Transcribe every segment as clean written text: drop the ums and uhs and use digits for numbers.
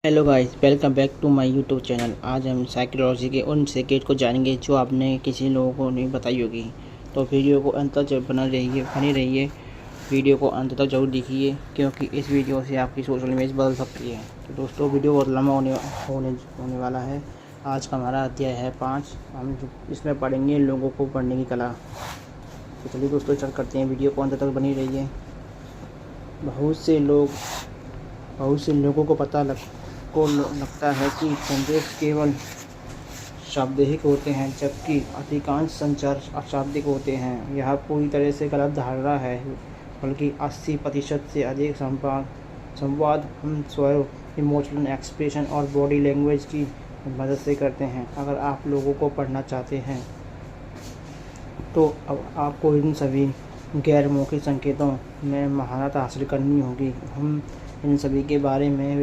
Hello guys, welcome back to my YouTube channel. आज हम psychology के उन सीक्रेट को जानेंगे जो आपने किसी लोगों को नहीं बताई होगी। तो वीडियो को अंत तक बनी रहिए। वीडियो को अंत तक जरूर देखिए, क्योंकि इस वीडियो से आपकी सोशल इमेज बदल सकती है। तो दोस्तों, वीडियो बहुत लंबा होने वाला है। आज का हमारा अध्याय है 5। हम इसमें पढ़ेंगे लोगों को पढ़ने की कला। तो चलिए दोस्तों, चल करते हैं। वीडियो को अंत तक बनी रहिए। बहुत से लोगों को लगता है कि संदेश केवल शाब्दिक होते हैं, जबकि अधिकांश संचार अशाब्दिक होते हैं। यह पूरी तरह से गलत धारणा है, बल्कि 80% से अधिक संवाद हम स्वयं, इमोशनल एक्सप्रेशन और बॉडी लैंग्वेज की मदद से करते हैं। अगर आप लोगों को पढ़ना चाहते हैं तो अब आपको इन सभी गैर मौखिक संकेतों में महारत हासिल करनी होगी। हम इन सभी के बारे में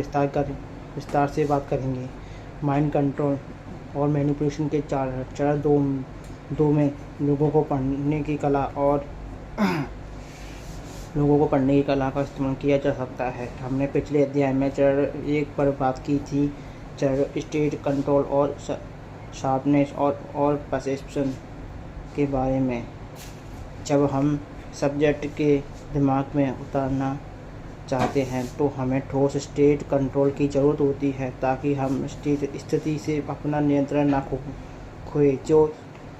विस्तार से बात करेंगे। माइंड कंट्रोल और मैनिपुलेशन के चरण दो में लोगों को पढ़ने की कला का इस्तेमाल किया जा सकता है। हमने पिछले अध्याय में चरण 1 पर बात की थी। चरण स्टेट कंट्रोल और शार्पनेस और परसेप्शन के बारे में। जब हम सब्जेक्ट के दिमाग में उतारना चाहते हैं तो हमें ठोस स्टेट कंट्रोल की ज़रूरत होती है, ताकि हम स्थिति से अपना नियंत्रण ना खोए, जो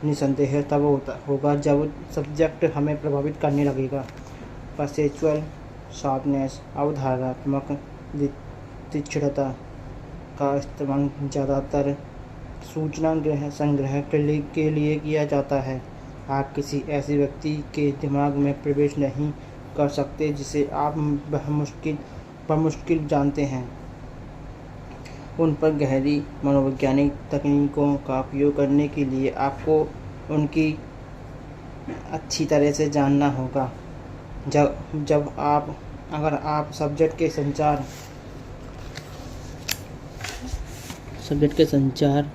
निसंदेह तब होगा जब सब्जेक्ट हमें प्रभावित करने लगेगा। परसेप्चुअल शार्पनेस, अवधारणात्मक तीक्ष्णता का इस्तेमाल ज़्यादातर सूचना संग्रह के लिए किया जाता है। आप किसी ऐसे व्यक्ति के दिमाग में प्रवेश नहीं कर सकते जिसे आप बमुश्किल जानते हैं। उन पर गहरी मनोवैज्ञानिक तकनीकों का उपयोग करने के लिए आपको उनकी अच्छी तरह से जानना होगा। अगर आप सब्जेक्ट के संचार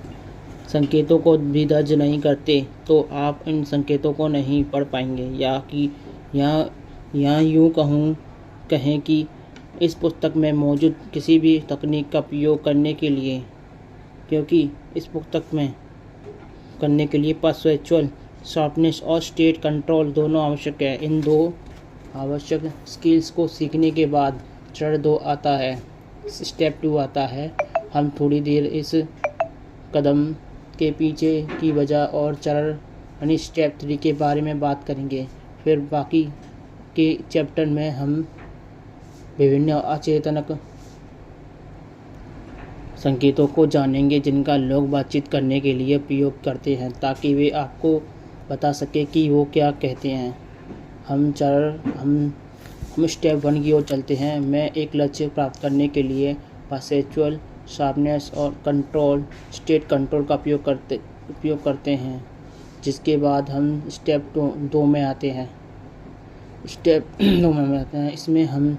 संकेतों को भी दर्ज नहीं करते तो आप इन संकेतों को नहीं पढ़ पाएंगे। या यूँ कहें कि इस पुस्तक में मौजूद किसी भी तकनीक का उपयोग करने के लिए परसेप्चुअल शार्पनेस और स्टेट कंट्रोल दोनों आवश्यक है। इन दो आवश्यक स्किल्स को सीखने के बाद चरण 2 आता है, स्टेप 2 आता है। हम थोड़ी देर इस कदम के पीछे की वजह और चरण स्टेप 3 के बारे में बात करेंगे। फिर बाकी के चैप्टर में हम विभिन्न अचेतनक संकेतों को जानेंगे, जिनका लोग बातचीत करने के लिए उपयोग करते हैं, ताकि वे आपको बता सके कि वो क्या कहते हैं। हम स्टेप 1 की ओर चलते हैं। मैं एक लक्ष्य प्राप्त करने के लिए परसेप्चुअल शार्पनेस और स्टेट कंट्रोल का उपयोग करते हैं, जिसके बाद हम स्टेप 2 में आते हैं। इसमें हम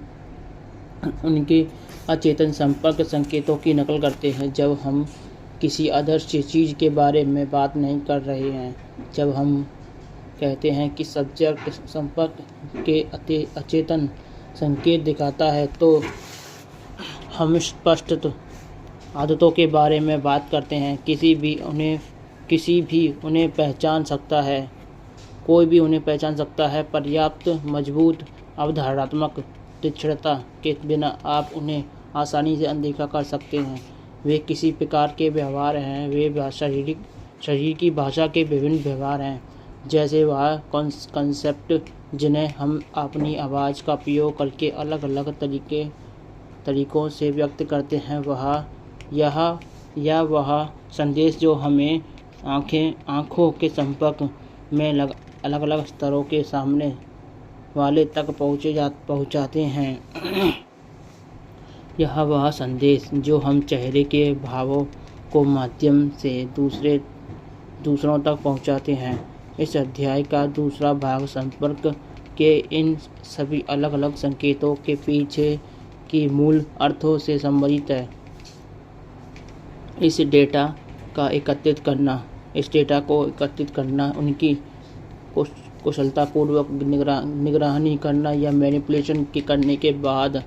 उनके अचेतन संपर्क संकेतों की नकल करते हैं जब हम किसी अदृश्य चीज़ के बारे में बात नहीं कर रहे हैं। जब हम कहते हैं कि सब्जेक्ट संपर्क के अचेतन संकेत दिखाता है, तो हम स्पष्ट आदतों के बारे में बात करते हैं। कोई भी उन्हें पहचान सकता है। पर्याप्त मजबूत अवधारणात्मक तीक्ष्णता के बिना आप उन्हें आसानी से अनदेखा कर सकते हैं। वे किसी प्रकार के व्यवहार हैं। वे शरीर की भाषा के विभिन्न व्यवहार हैं, जैसे वह कंसेप्ट जिन्हें हम अपनी आवाज़ का उपयोग करके अलग अलग तरीकों से व्यक्त करते हैं, वह संदेश जो हमें आँखों के संपर्क में अलग अलग स्तरों के सामने वाले तक पहुँचाते हैं। यह वह संदेश जो हम चेहरे के भावों को माध्यम से दूसरों तक पहुँचाते हैं। इस अध्याय का दूसरा भाग संपर्क के इन सभी अलग अलग संकेतों के पीछे की मूल अर्थों से संबंधित है। इस डेटा को एकत्रित करना, उनकी कुशलतापूर्वक निगरानी करना या मैनिपुलेशन करने के बाद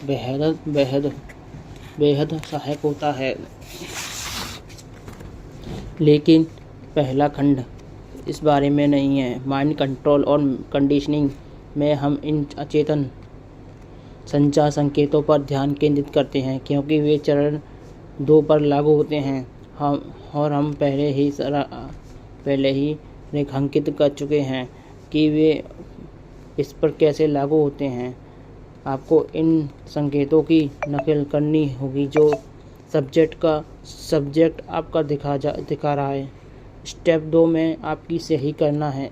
बेहद बेहद सहायक होता है। लेकिन पहला खंड इस बारे में नहीं है। माइंड कंट्रोल और कंडीशनिंग में हम इन अचेतन संचार संकेतों पर ध्यान केंद्रित करते हैं, क्योंकि वे चरण 2 पर लागू होते हैं। हम पहले ही रेखांकित कर चुके हैं कि वे इस पर कैसे लागू होते हैं। आपको इन संकेतों की नकल करनी होगी जो सब्जेक्ट आपका दिखा रहा है। स्टेप 2 में आपकी यही करना है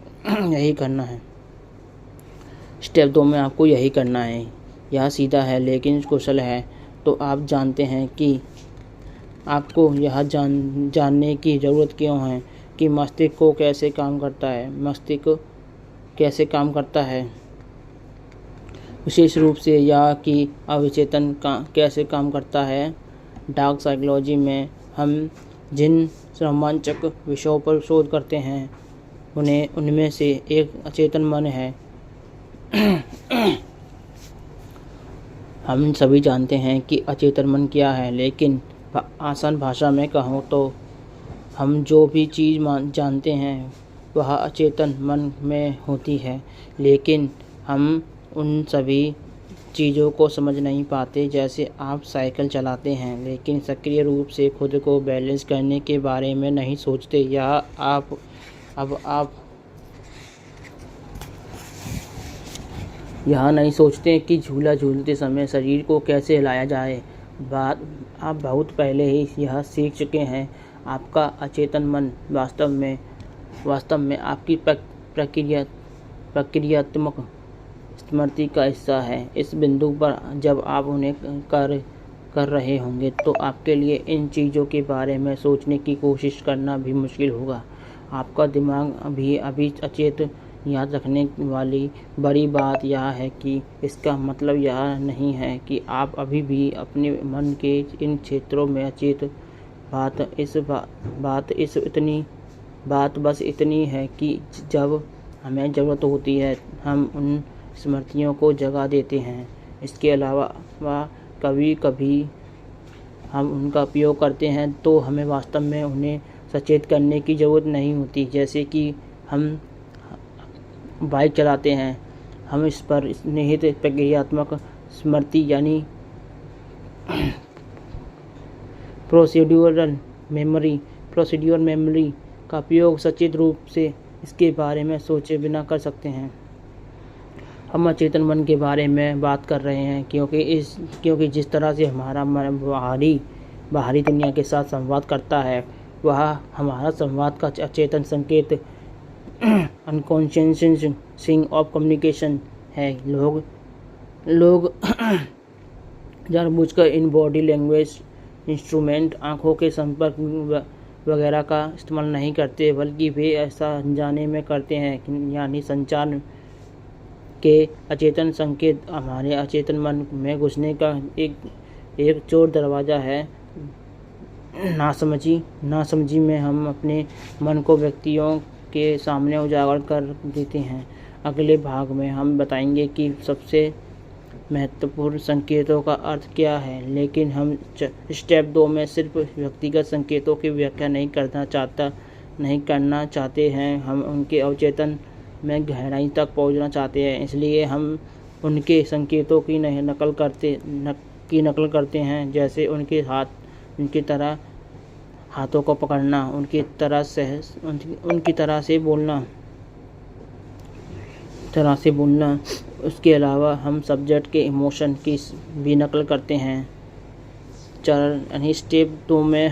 स्टेप 2 में आपको यही करना है। यह सीधा है लेकिन कुशल है। तो आप जानते हैं कि आपको यह जानने की ज़रूरत क्यों है कि मस्तिष्क कैसे काम करता है, विशेष रूप से यह कि अवचेतन कैसे काम करता है। डार्क साइकोलॉजी में हम जिन रोमांचक विषयों पर शोध करते हैं उनमें से एक अचेतन मन है। हम सभी जानते हैं कि अचेतन मन क्या है, लेकिन आसान भाषा में कहूँ तो हम जो भी चीज़ जानते हैं वह अचेतन मन में होती है, लेकिन हम उन सभी चीज़ों को समझ नहीं पाते। जैसे आप साइकिल चलाते हैं लेकिन सक्रिय रूप से खुद को बैलेंस करने के बारे में नहीं सोचते, या आप यह नहीं सोचते कि झूला झूलते समय शरीर को कैसे हिलाया जाए। आप बहुत पहले ही यह सीख चुके हैं। आपका अचेतन मन वास्तव में आपकी प्रक्रियात्मक स्मृति का हिस्सा है। इस बिंदु पर जब आप उन्हें कर रहे होंगे तो आपके लिए इन चीज़ों के बारे में सोचने की कोशिश करना भी मुश्किल होगा। आपका दिमाग अभी अचेत। याद रखने वाली बड़ी बात यह है कि इसका मतलब यह नहीं है कि आप अभी भी अपने मन के इन क्षेत्रों में अचेत। बात बस इतनी है कि जब हमें ज़रूरत होती है हम उन स्मृतियों को जगा देते हैं। इसके अलावा कभी कभी हम उनका उपयोग करते हैं तो हमें वास्तव में उन्हें सचेत करने की ज़रूरत नहीं होती। जैसे कि हम बाइक चलाते हैं, हम इस पर निहित प्रक्रियात्मक स्मृति यानी प्रोसीड्यूरल मेमोरी का उपयोग सचेत रूप से इसके बारे में सोचे बिना कर सकते हैं। हम अचेतन मन के बारे में बात कर रहे हैं क्योंकि जिस तरह से हमारा मन बाहरी दुनिया के साथ संवाद करता है वह हमारा संवाद का अचेतन संकेत अनकॉन्शियस ऑफ कम्युनिकेशन है। लोग जानबूझकर इन बॉडी लैंग्वेज इंस्ट्रूमेंट, आँखों के संपर्क वगैरह का इस्तेमाल नहीं करते, बल्कि वे ऐसा अनजाने में करते हैं। यानी संचार के अचेतन संकेत हमारे अचेतन मन में घुसने का एक चोर दरवाज़ा है। नासमझी में हम अपने मन को व्यक्तियों के सामने उजागर कर देते हैं। अगले भाग में हम बताएंगे कि सबसे महत्वपूर्ण संकेतों का अर्थ क्या है, लेकिन हम स्टेप 2 में सिर्फ व्यक्तिगत संकेतों की व्याख्या नहीं करना चाहते हैं। हम उनके अवचेतन में गहराई तक पहुंचना चाहते हैं। इसलिए हम उनके संकेतों की नकल करते हैं, जैसे उनकी तरह हाथों को पकड़ना, उनकी तरह से बोलना। उसके अलावा हम सब्जेक्ट के इमोशन की भी नकल करते हैं। स्टेप 2 में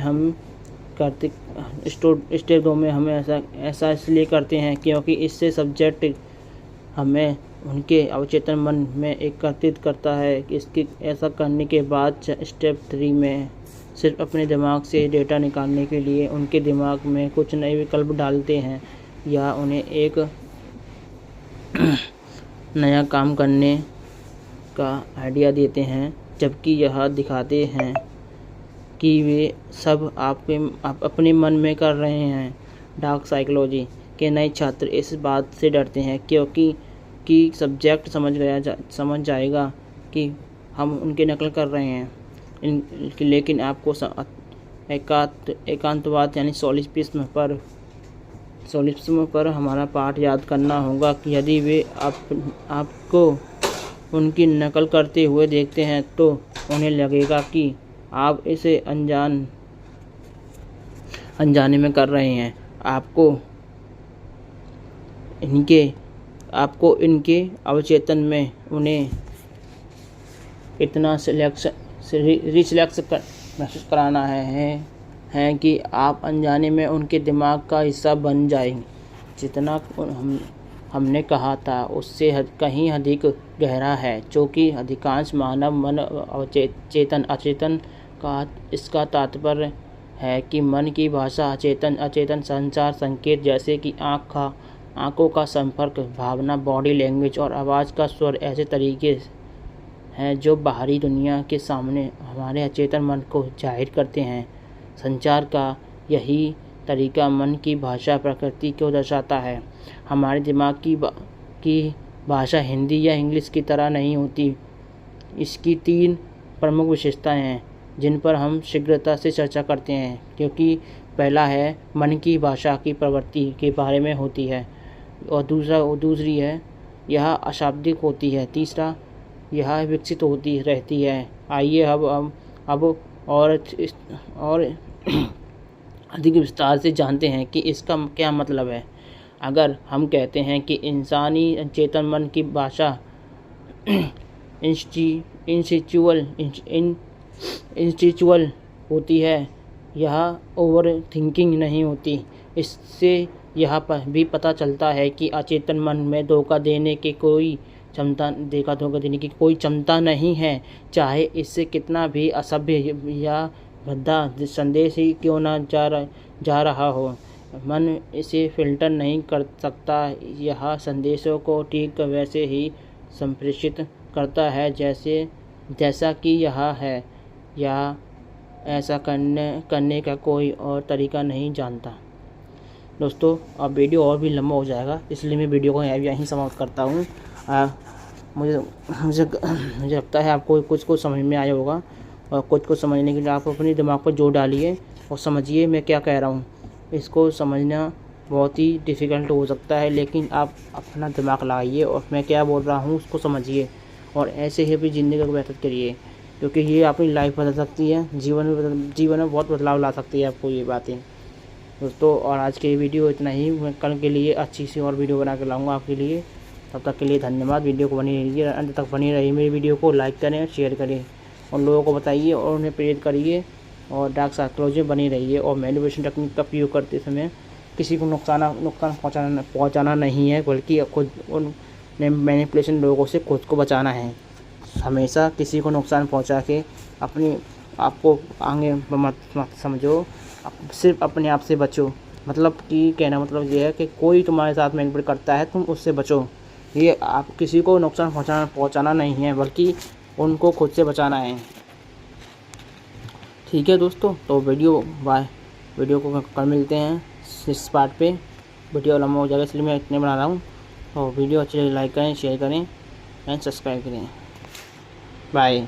हम ऐसा इसलिए करते हैं क्योंकि इससे सब्जेक्ट हमें उनके अवचेतन मन में एकत्रित करता है। ऐसा करने के बाद स्टेप 3 में सिर्फ अपने दिमाग से डेटा निकालने के लिए उनके दिमाग में कुछ नए विकल्प डालते हैं या उन्हें एक नया काम करने का आइडिया देते हैं, जबकि यह दिखाते हैं कि वे सब आप अपने मन में कर रहे हैं। डार्क साइकोलॉजी के नए छात्र इस बात से डरते हैं कि सब्जेक्ट समझ जाएगा कि हम उनकी नकल कर रहे हैं। लेकिन आपको एकांतवाद यानी सोलिस्टिज्म पर हमारा पाठ याद करना होगा कि यदि वे आपको उनकी नकल करते हुए देखते हैं तो उन्हें लगेगा कि आप इसे अनजाने में कर रहे हैं। आपको इनके अवचेतन में उन्हें इतना रिफ्लेक्स महसूस कराना है कि आप अनजाने में उनके दिमाग का हिस्सा बन जाएं। जितना हमने कहा था उससे कहीं अधिक गहरा है, क्योंकि अधिकांश मानव मन अचेतन का इसका तात्पर्य है कि मन की भाषा अचेतन संचार संकेत जैसे कि आँखों का संपर्क, भावना, बॉडी लैंग्वेज और आवाज़ का स्वर ऐसे तरीके हैं जो बाहरी दुनिया के सामने हमारे अचेतन मन को जाहिर करते हैं। संचार का यही तरीका मन की भाषा प्रकृति को दर्शाता है। हमारे दिमाग की भाषा हिंदी या इंग्लिश की तरह नहीं होती। इसकी 3 प्रमुख विशेषताएं हैं जिन पर हम शीघ्रता से चर्चा करते हैं, क्योंकि पहला है मन की भाषा की प्रवृत्ति के बारे में होती है और दूसरी है यह अशाब्दिक होती है, तीसरा यह विकसित होती रहती है। आइए अब और अधिक विस्तार से जानते हैं कि इसका क्या मतलब है। अगर हम कहते हैं कि इंसानी चेतन मन की भाषा इंस्टिचुअल होती है, यह ओवर थिंकिंग नहीं होती। इससे यह भी पता चलता है कि अचेतन मन में धोखा देने की कोई क्षमता नहीं है, चाहे इससे कितना भी असभ्य या भद्दा संदेश ही क्यों ना जा रहा हो। मन इसे फिल्टर नहीं कर सकता। यह संदेशों को ठीक वैसे ही संप्रेषित करता है जैसा कि यह है, या ऐसा करने का कोई और तरीका नहीं जानता। दोस्तों, अब वीडियो और भी लंबा हो जाएगा, इसलिए मैं वीडियो को यहीं समाप्त करता हूँ। मुझे लगता है आपको कुछ समझ में आया होगा, और कुछ समझने के लिए आप अपने दिमाग पर जोर डालिए और समझिए मैं क्या कह रहा हूँ। इसको समझना बहुत ही डिफ़िकल्ट हो सकता है, लेकिन आप अपना दिमाग लगाइए और मैं क्या बोल रहा हूँ उसको समझिए, और ऐसे ही अपनी ज़िंदगी को बेहतर करिए, क्योंकि ये अपनी लाइफ बदल सकती है, जीवन में बहुत बदलाव ला सकती है आपको ये बातें। दोस्तों, और आज के वीडियो इतना ही। मैं कल के लिए अच्छी सी और वीडियो बना के लाऊंगा आपके लिए। तब तक के लिए धन्यवाद। वीडियो को बनी रहिए, अंत तक बनी रहिए। मेरी वीडियो को लाइक करें, शेयर करें और लोगों को बताइए और उन्हें प्रेरित करिए, और डार्क साइकोलॉजी बनी रहिए। और मैनिपुलेशन टेक्निक का उपयोग करते समय किसी को नुकसान पहुँचाना नहीं है, बल्कि खुद उन मैनिपुलेशन लोगों से खुद को बचाना है। हमेशा किसी को नुकसान पहुँचा के आपको आगे मत समझो, सिर्फ अपने आप से बचो। मतलब कि कहना मतलब ये है कि कोई तुम्हारे साथ मैनिपुलेट करता है, तुम उससे बचो। ये आप किसी को नुकसान पहुंचाना नहीं है, बल्कि उनको खुद से बचाना है। ठीक है दोस्तों, तो वीडियो को कल मिलते हैं इस पार्ट पे। वीडियो लंबा हो जाएगा, इसलिए मैं इतने बना रहा हूँ। तो वीडियो अच्छी लगे लाइक करें, शेयर करें एंड सब्सक्राइब करें। बाय।